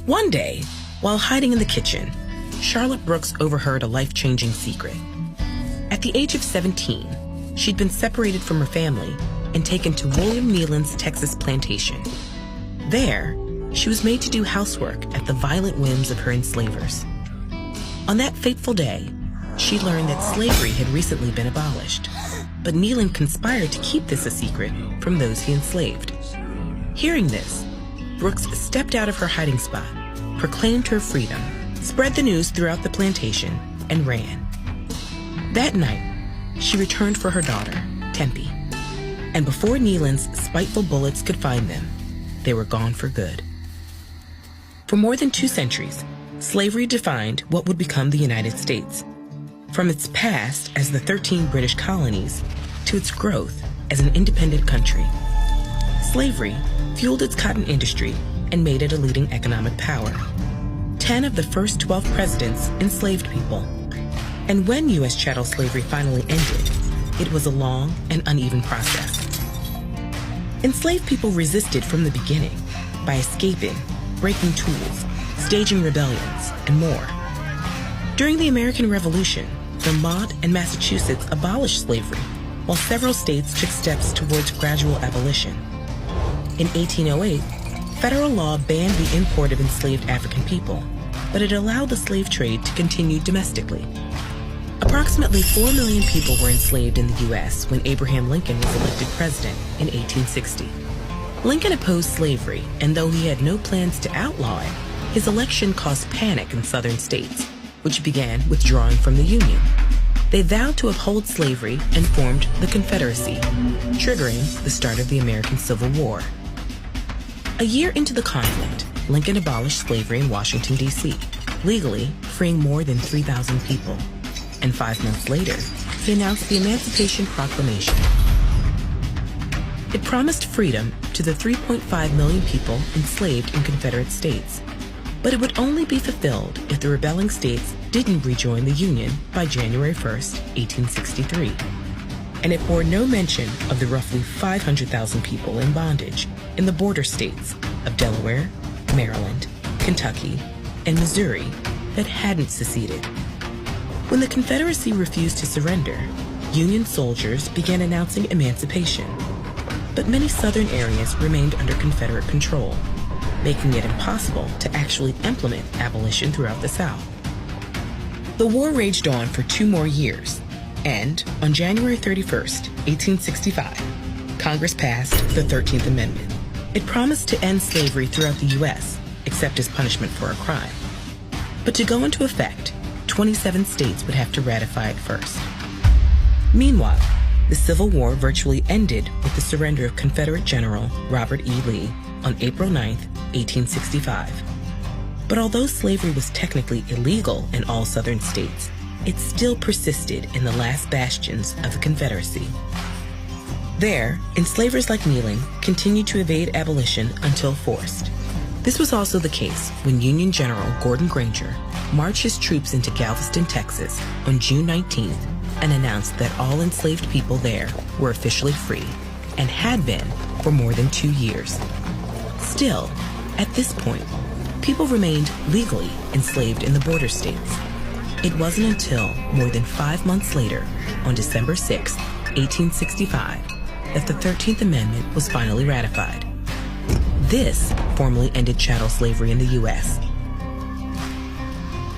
One day, while hiding in the kitchen, Charlotte Brooks overheard a life-changing secret. At the age of 17, she'd been separated from her family and taken to William Nealon's Texas plantation. There, she was made to do housework at the violent whims of her enslavers. On that fateful day, she learned that slavery had recently been abolished, but Nealon conspired to keep this a secret from those he enslaved. Hearing this, Brooks stepped out of her hiding spot, proclaimed her freedom, spread the news throughout the plantation, and ran. That night, she returned for her daughter, Tempe, and before Nealon's spiteful bullets could find them, they were gone for good. For more than 2 centuries, slavery defined what would become the United States, from its past as the 13 British colonies to its growth as an independent country. Slavery fueled its cotton industry and made it a leading economic power. 10 of the first 12 presidents enslaved people. And when U.S. chattel slavery finally ended, it was a long and uneven process. Enslaved people resisted from the beginning by escaping, breaking tools, staging rebellions, and more. During the American Revolution, Vermont and Massachusetts abolished slavery, while several states took steps towards gradual abolition. In 1808, federal law banned the import of enslaved African people, but it allowed the slave trade to continue domestically. Approximately 4 million people were enslaved in the U.S. when Abraham Lincoln was elected president in 1860. Lincoln opposed slavery, and though he had no plans to outlaw it, his election caused panic in southern states, which began withdrawing from the Union. They vowed to uphold slavery and formed the Confederacy, triggering the start of the American Civil War. A year into the conflict, Lincoln abolished slavery in Washington, D.C., legally freeing more than 3,000 people. And 5 months later, he announced the Emancipation Proclamation. It promised freedom to the 3.5 million people enslaved in Confederate states, but it would only be fulfilled if the rebelling states didn't rejoin the Union by January 1st, 1863. And it bore no mention of the roughly 500,000 people in bondage in the border states of Delaware, Maryland, Kentucky, and Missouri that hadn't seceded. When the Confederacy refused to surrender, Union soldiers began announcing emancipation. But many southern areas remained under Confederate control, making it impossible to actually implement abolition throughout the South. The war raged on for 2 more years, and on January 31st, 1865, Congress passed the 13th Amendment. It promised to end slavery throughout the U.S., except as punishment for a crime. But to go into effect, 27 states would have to ratify it first. Meanwhile, the Civil War virtually ended with the surrender of Confederate General Robert E. Lee on April 9, 1865. But although slavery was technically illegal in all southern states, it still persisted in the last bastions of the Confederacy. There, enslavers like Nealon continued to evade abolition until forced. This was also the case when Union General Gordon Granger marched his troops into Galveston, Texas on June 19th and announced that all enslaved people there were officially free and had been for more than 2 years. Still, at this point, people remained legally enslaved in the border states. It wasn't until more than 5 months later, on December 6, 1865, that the 13th Amendment was finally ratified. This formally ended chattel slavery in the U.S.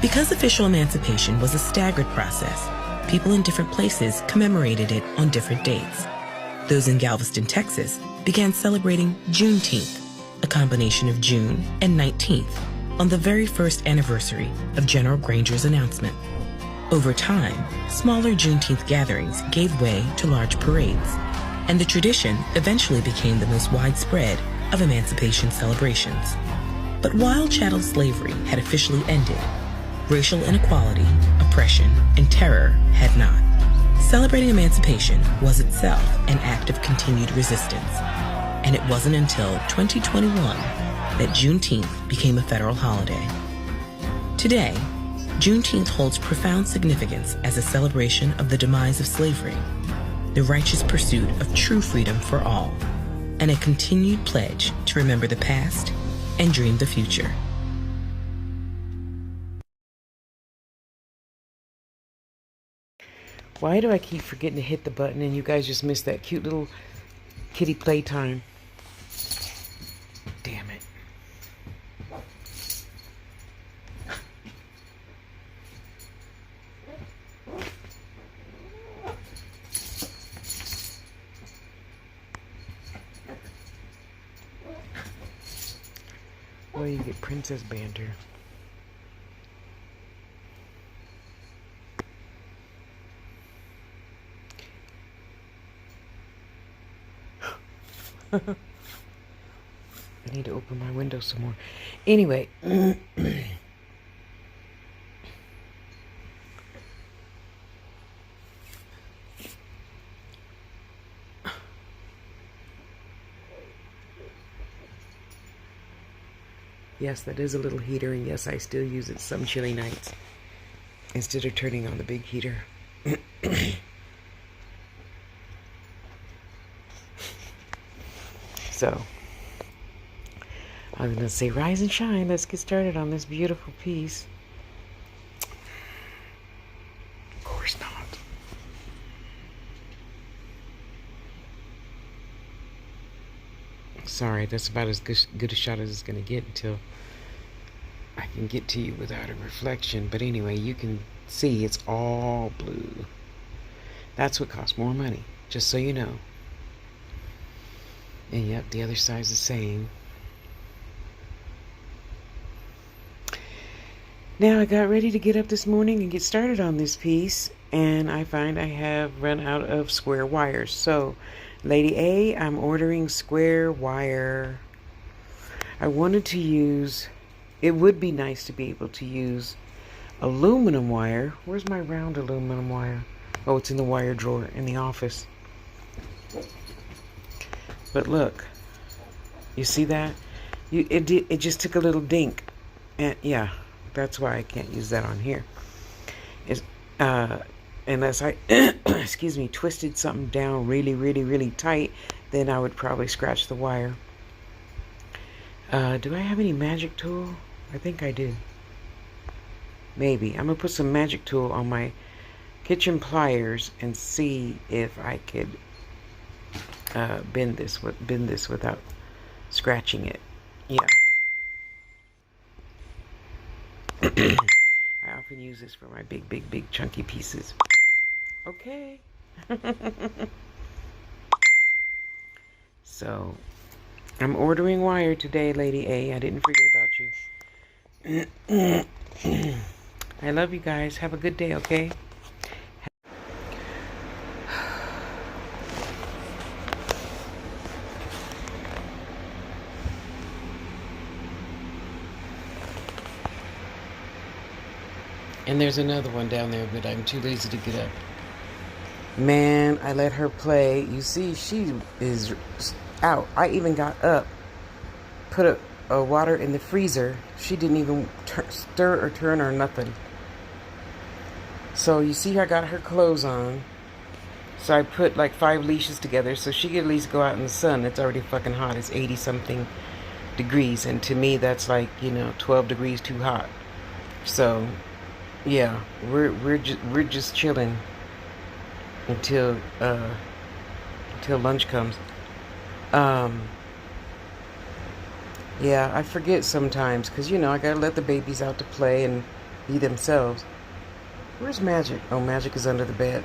Because official emancipation was a staggered process, people in different places commemorated it on different dates. Those in Galveston, Texas, began celebrating Juneteenth, a combination of June and 19th, on the very first anniversary of General Granger's announcement. Over time, smaller Juneteenth gatherings gave way to large parades, and the tradition eventually became the most widespread of emancipation celebrations. But while chattel slavery had officially ended, racial inequality, oppression, and terror had not. Celebrating emancipation was itself an act of continued resistance, and it wasn't until 2021 that Juneteenth became a federal holiday. Today, Juneteenth holds profound significance as a celebration of the demise of slavery, the righteous pursuit of true freedom for all, and a continued pledge to remember the past and dream the future. Why do I keep forgetting to hit the button and you guys just miss that cute little kitty playtime? Damn it. Well, you get princess banter. I need to open my window some more. Anyway. Yes, that is a little heater, and yes, I still use it some chilly nights instead of turning on the big heater. So, I was going to say, rise and shine. Let's get started on this beautiful piece. Of course not. Sorry, that's about as good a shot as it's going to get until I can get to you without a reflection. But anyway, you can see it's all blue. That's what costs more money, just so you know. And yep, the other side's the same. Now I got ready to get up this morning and get started on this piece, and I find I have run out of square wires. So, Lady A, I'm ordering square wire. I wanted to use, it would be nice to be able to use aluminum wire. Where's my round aluminum wire? Oh, it's in the wire drawer in the office. But look, you see that? It just took a little dink, and yeah, that's why I can't use that on here. It's unless I, excuse me, twisted something down really, really, really tight, then I would probably scratch the wire. Do I have any magic tool? I think I do. Maybe. I'm gonna put some magic tool on my kitchen pliers and see if I could bend this without scratching it. Yeah. I often use this for my big chunky pieces. Okay. So, I'm ordering wire today, Lady A. I didn't forget about you. I love you guys. Have a good day, okay? And there's another one down there, but I'm too lazy to get up. Man, I let her play. You see, she is out. I even got up, put a water in the freezer. She didn't even stir or turn or nothing. So you see, I got her clothes on. So I put like 5 leashes together so she could at least go out in the sun. It's already fucking hot. It's 80 something degrees. And to me, that's like, 12 degrees too hot. So yeah, we're just chilling until lunch comes. Yeah, I forget sometimes because I gotta let the babies out to play and be themselves. Where's Magic? Oh, Magic is under the bed.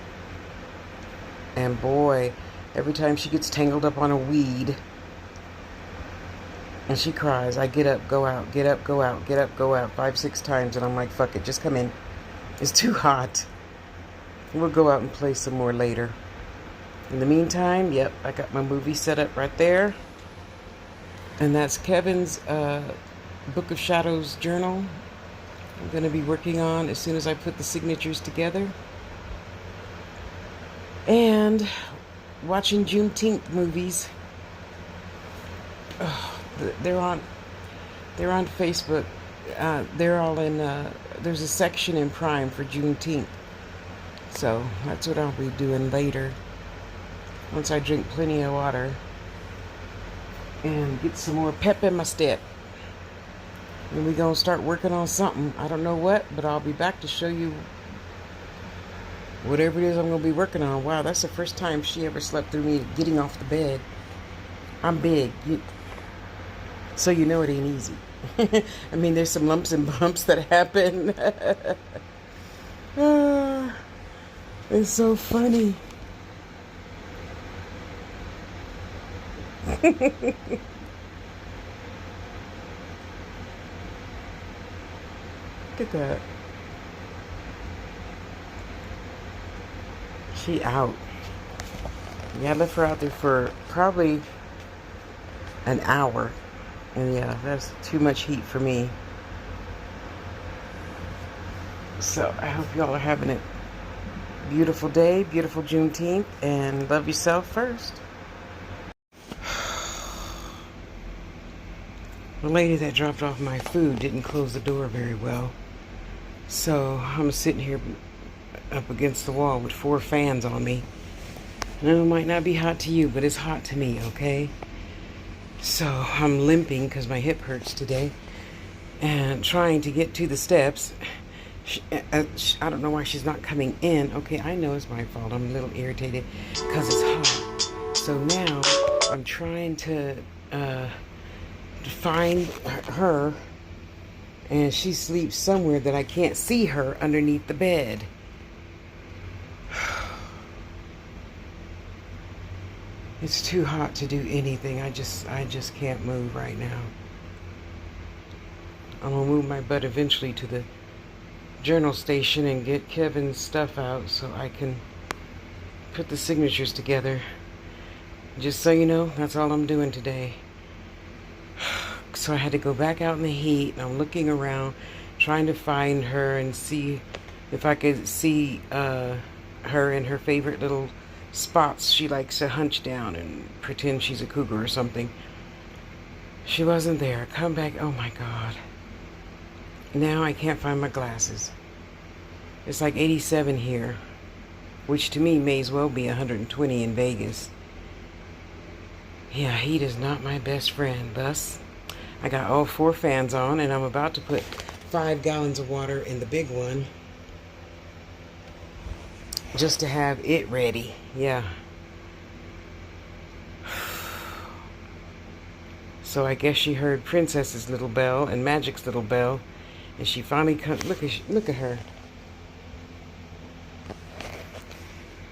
And boy, every time she gets tangled up on a weed and she cries, I get up, go out, get up, go out, get up, go out 5, 6 times, and I'm like, fuck it, just come in. It's too hot. We'll go out and play some more later. In the meantime, yep, I got my movie set up right there. And that's Kevin's Book of Shadows journal. I'm going to be working on as soon as I put the signatures together. And watching Juneteenth movies. Oh, they're on Facebook. They're all in, there's a section in Prime for Juneteenth. So that's what I'll be doing later. Once I drink plenty of water and get some more pep in my step. And we're going to start working on something. I don't know what, but I'll be back to show you whatever it is I'm going to be working on. Wow, that's the first time she ever slept through me getting off the bed. I'm big. So you know it ain't easy. I mean, there's some lumps and bumps that happen. It's so funny. Look at that. She out. Yeah, I left her out there for probably an hour. And yeah, that's too much heat for me. So I hope y'all are having a beautiful day, beautiful Juneteenth, and love yourself first. The lady that dropped off my food didn't close the door very well. So I'm sitting here up against the wall with 4 fans on me. I know it might not be hot to you, but it's hot to me, okay? So I'm limping because my hip hurts today and trying to get to the steps. I don't know why she's not coming in. Okay, I know it's my fault. I'm a little irritated because it's hot. So now I'm trying to find her, and she sleeps somewhere that I can't see her underneath the bed. It's too hot to do anything. I just can't move right now. I'm gonna move my butt eventually to the journal station and get Kevin's stuff out so I can put the signatures together. Just so you know, that's all I'm doing today. So I had to go back out in the heat, and I'm looking around trying to find her and see if I could see her in her favorite little spots. She likes to hunch down and pretend she's a cougar or something. She wasn't there. Come back. Oh my God. Now I can't find my glasses. It's like 87 here, which to me may as well be 120 in Vegas. Yeah, heat is not my best friend. Thus, I got all 4 fans on, and I'm about to put 5 gallons of water in the big one just to have it ready. Yeah. So I guess she heard Princess's little bell and Magic's little bell, and she finally comes. Look at her.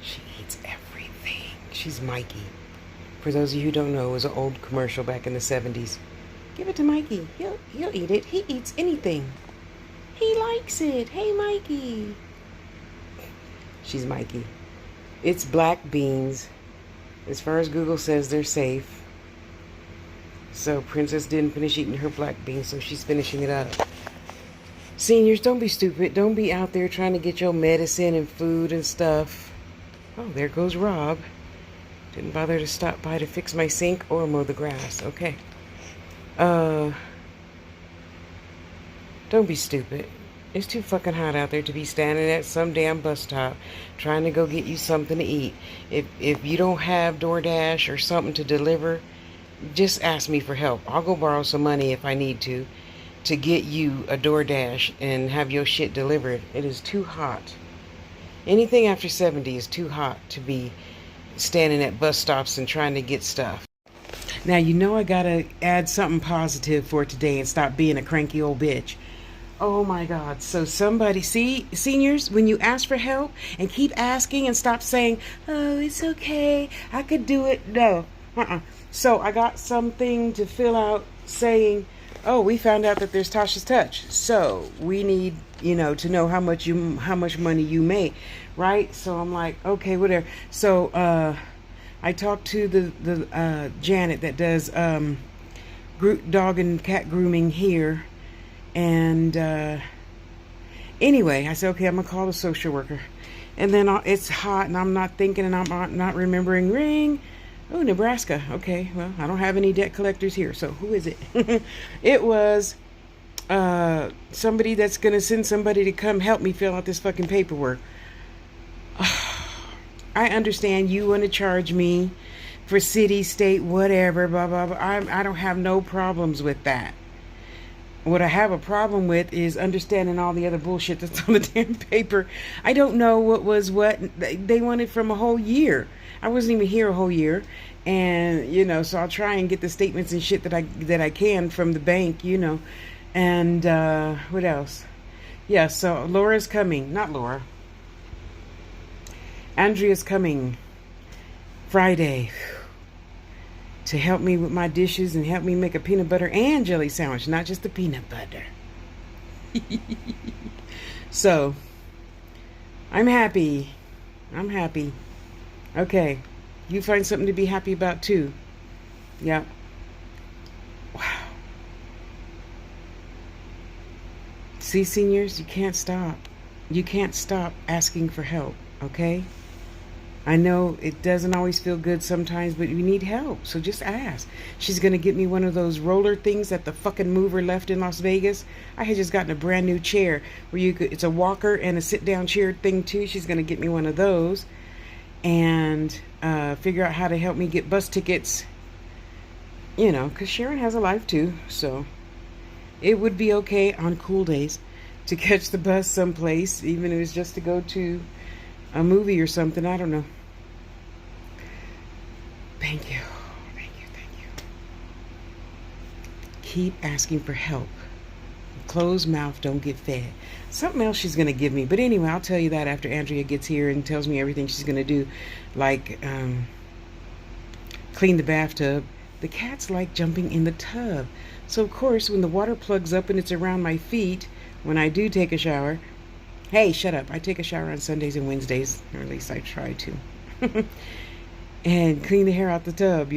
She eats everything. She's Mikey. For those of you who don't know, it was an old commercial back in the 70s. Give it to Mikey. He'll eat it. He eats anything. He likes it. Hey, Mikey. She's Mikey. It's black beans. As far as Google says, they're safe. So Princess didn't finish eating her black beans, so she's finishing it up. Seniors, don't be stupid. Don't be out there trying to get your medicine and food and stuff. Oh, there goes Rob. Didn't bother to stop by to fix my sink or mow the grass. Okay. Don't be stupid. It's too fucking hot out there to be standing at some damn bus stop trying to go get you something to eat. If you don't have DoorDash or something to deliver, just ask me for help. I'll go borrow some money if I need to get you a DoorDash and have your shit delivered. It is too hot. Anything after 70 is too hot to be standing at bus stops and trying to get stuff. Now, you know I gotta add something positive for today and stop being a cranky old bitch. Oh my God. So somebody, see, seniors, when you ask for help and keep asking and stop saying, oh, it's okay, I could do it. No. So I got something to fill out saying, oh, we found out that there's Tasha's Touch. So we need, to know how much money you make, right? So I'm like, okay, whatever. So I talked to the Janet that does dog and cat grooming here. And anyway, I said, okay, I'm going to call the social worker. And then it's hot, and I'm not thinking, and I'm not remembering. Ring. Oh, Nebraska. Okay, well, I don't have any debt collectors here, so who is it? It was somebody that's going to send somebody to come help me fill out this fucking paperwork. I understand you want to charge me for city, state, whatever, blah, blah, blah. I don't have no problems with that. What I have a problem with is understanding all the other bullshit that's on the damn paper. I don't know what was what. They wanted from a whole year. I wasn't even here a whole year. And, so I'll try and get the statements and shit that I can from the bank, And what else? Yeah, so Laura's coming. Not Laura. Andrea's coming Friday to help me with my dishes and help me make a peanut butter and jelly sandwich, not just the peanut butter. So, I'm happy. Okay, you find something to be happy about too. Yeah. Wow. See, seniors, you can't stop. You can't stop asking for help, okay? I know it doesn't always feel good sometimes, but you need help, so just ask. She's going to get me one of those roller things that the fucking mover left in Las Vegas. I had just gotten a brand new chair where it's a walker and a sit-down chair thing too. She's going to get me one of those and figure out how to help me get bus tickets, because Sharon has a life too, so it would be okay on cool days to catch the bus someplace, even if it's just to go to a movie or something. I don't know. Thank you. Keep asking for help. Closed mouth don't get fed. Something else she's going to give me. But anyway, I'll tell you that after Andrea gets here and tells me everything she's going to do. Like clean the bathtub. The cats like jumping in the tub. So, of course, when the water plugs up and it's around my feet, when I do take a shower, hey, shut up. I take a shower on Sundays and Wednesdays, or at least I try to. And clean the hair out the tub,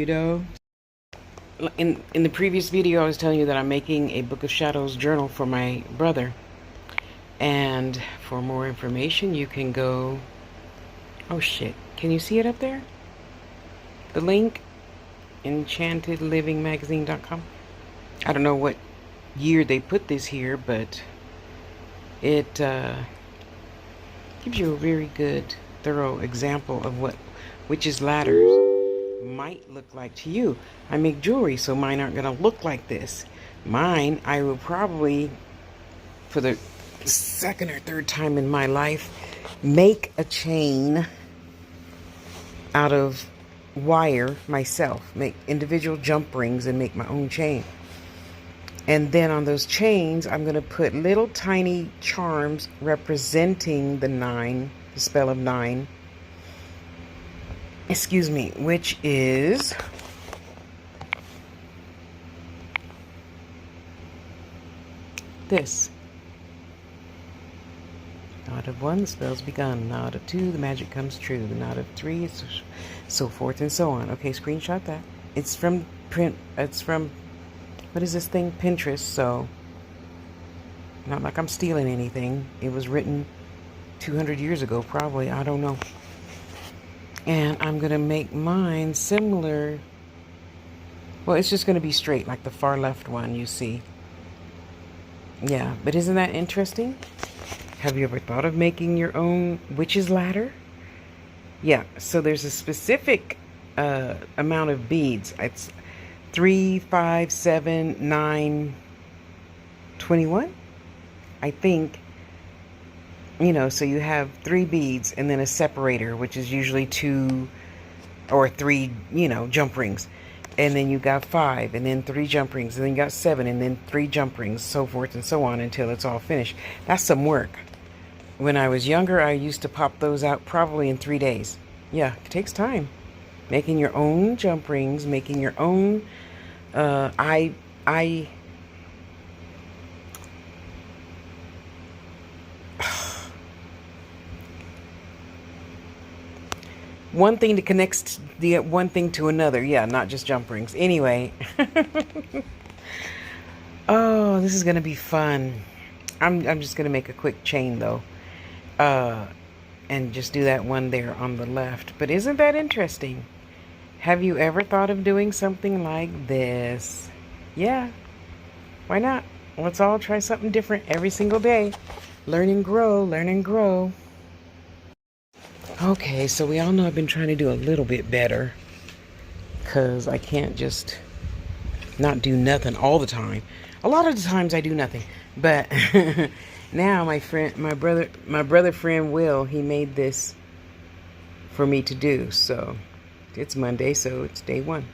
In the previous video, I was telling you that I'm making a Book of Shadows journal for my brother. And for more information, you can go... Oh, shit. Can you see it up there? The link? enchantedlivingmagazine.com. I don't know what year they put this here, but it... gives you a very good, thorough example of what witches' ladders might look like to you. I make jewelry, so mine aren't going to look like this. Mine, I will probably, for the second or third time in my life, make a chain out of wire myself. Make individual jump rings and make my own chain. And then on those chains, I'm going to put little tiny charms representing the 9, the spell of 9. Excuse me, which is this. Knot of 1, the spell's begun. Knot of 2, the magic comes true. The knot of 3, so forth and so on. Okay, screenshot that. It's from print. It's from... What is this thing? Pinterest, so not like I'm stealing anything. It was written 200 years ago, probably. I don't know. And I'm going to make mine similar. Well, it's just going to be straight, like the far left one you see. Yeah, but isn't that interesting? Have you ever thought of making your own witch's ladder? Yeah, so there's a specific amount of beads. It's 3, 5, 7, 9, 21, I think. So you have 3 beads and then a separator, which is usually 2 or 3, jump rings. And then you got 5 and then 3 jump rings, and then you got 7 and then 3 jump rings, so forth and so on until it's all finished. That's some work. When I was younger, I used to pop those out probably in 3 days. Yeah, it takes time. Making your own jump rings, making your own one thing that connects the one thing to another. Yeah, not just jump rings. Anyway. Oh, this is going to be fun. I'm just going to make a quick chain, though. And just do that one there on the left. But isn't that interesting? Have you ever thought of doing something like this? Yeah. Why not? Let's all try something different every single day. Learn and grow, learn and grow. Okay, so we all know I've been trying to do a little bit better, because I can't just not do nothing all the time. A lot of the times I do nothing, but now my brother friend Will, he made this for me to do. So it's Monday, so it's day one.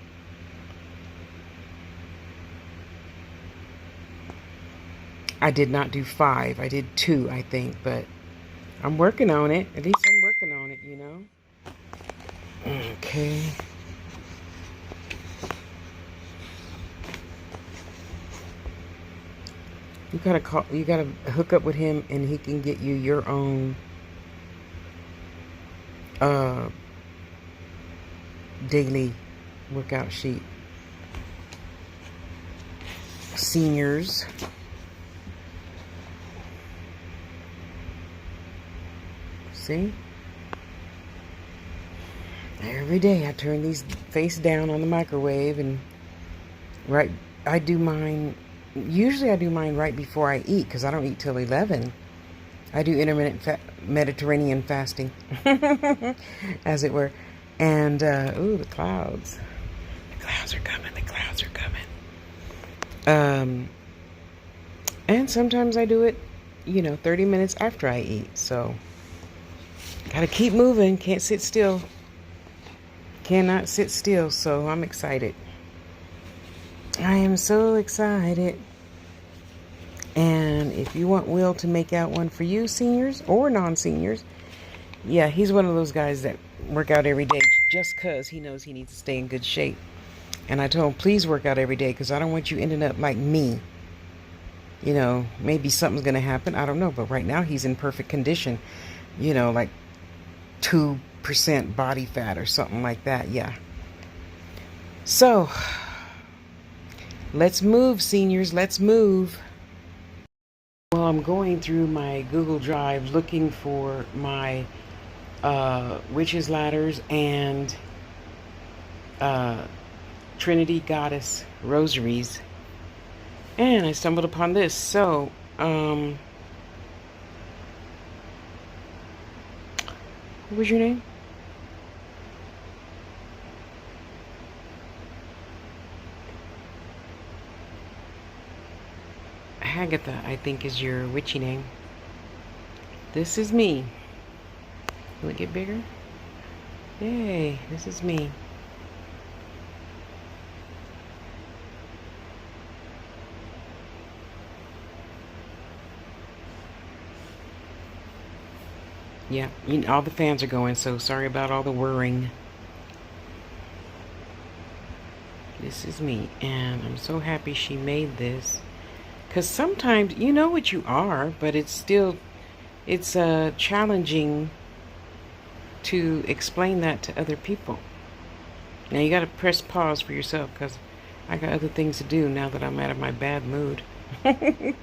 I did not do 5. I did 2, I think, but I'm working on it. At least I'm working on it, you know. Okay. You gotta hook up with him, and he can get you your own daily workout sheet. Seniors. See? Every day I turn these face down on the microwave, and I do mine. Usually I do mine right before I eat, because I don't eat till 11. I do intermittent Mediterranean fasting, as it were. And, ooh, the clouds. The clouds are coming. The clouds are coming. And sometimes I do it, 30 minutes after I eat. So, gotta keep moving. Can't sit still. Cannot sit still. So, I'm excited. I am so excited. And if you want Will to make out one for you, seniors or non-seniors, yeah, he's one of those guys that work out every day just because he knows he needs to stay in good shape. And I told him, please work out every day, because I don't want you ending up like me. Maybe something's going to happen. I don't know. But right now he's in perfect condition, like 2% body fat or something like that. Yeah. So let's move, seniors. Let's move. Well, I'm going through my Google Drive looking for my Witches Ladders and Trinity Goddess rosaries. And I stumbled upon this. So, what was your name? Agatha, I think, is your witchy name. This is me. Will it get bigger? Yay, this is me. Yeah, all the fans are going, so sorry about all the whirring. This is me, and I'm so happy she made this. Because sometimes you know what you are, but it's challenging to explain that to other people. Now you got to press pause for yourself, because I got other things to do now that I'm out of my bad mood. Dang it.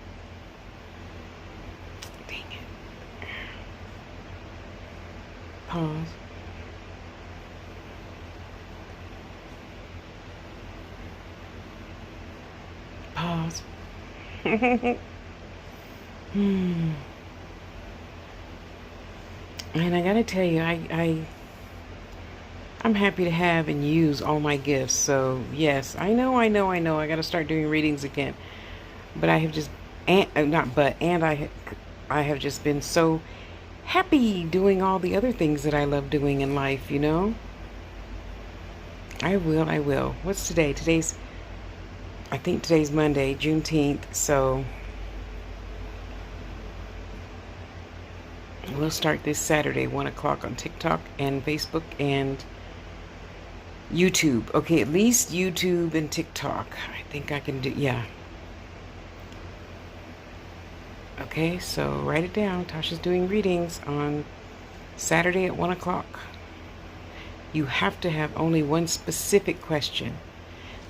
Pause. Pause. And I gotta tell you, I'm happy to have and use all my gifts. So yes, I know. I gotta start doing readings again. But I have just, I have just been so happy doing all the other things that I love doing in life. I will. What's today? I think today's Monday, Juneteenth, so we'll start this Saturday, 1 o'clock on TikTok and Facebook and YouTube. Okay, at least YouTube and TikTok. I think I can do, yeah. Okay, so write it down. Tasha's doing readings on Saturday at 1 o'clock. You have to have only one specific question.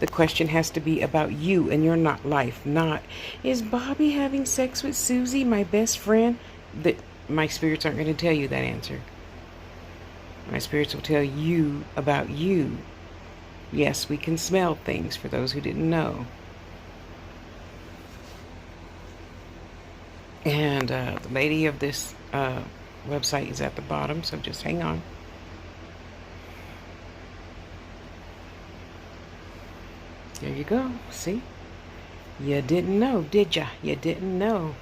The question has to be about you and your life, not, is Bobby having sex with Susie, my best friend? My spirits aren't going to tell you that answer. My spirits will tell you about you. Yes, we can smell things, for those who didn't know. And the lady of this website is at the bottom, so just hang on. There you go. See? You didn't know, did ya? You didn't know.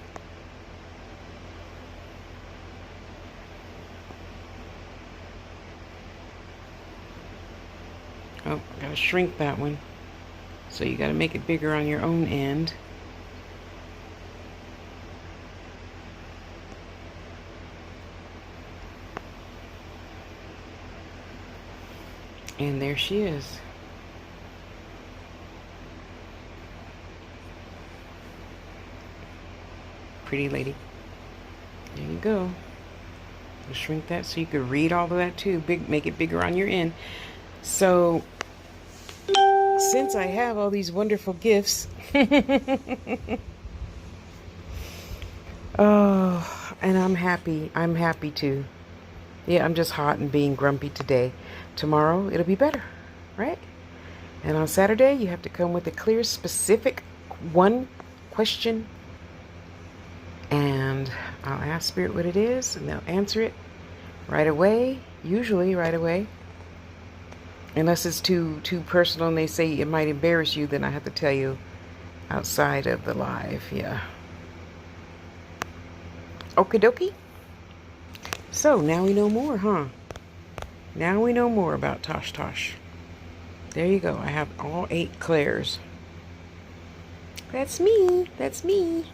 Oh, gotta shrink that one. So you gotta make it bigger on your own end. And there she is. Pretty lady. There you go. I'll shrink that so you could read all of that too. Make it bigger on your end. So, since I have all these wonderful gifts, oh, and I'm happy too. Yeah, I'm just hot and being grumpy today. Tomorrow, it'll be better, right? And on Saturday, you have to come with a clear, specific one question. And I'll ask Spirit what it is, and they'll answer it right away, usually right away. Unless it's too personal and they say it might embarrass you, then I have to tell you outside of the live, yeah. Okie dokie. So now we know more, huh? Now we know more about Tosh Tosh. There you go. I have all 8 Clairs. That's me. That's me.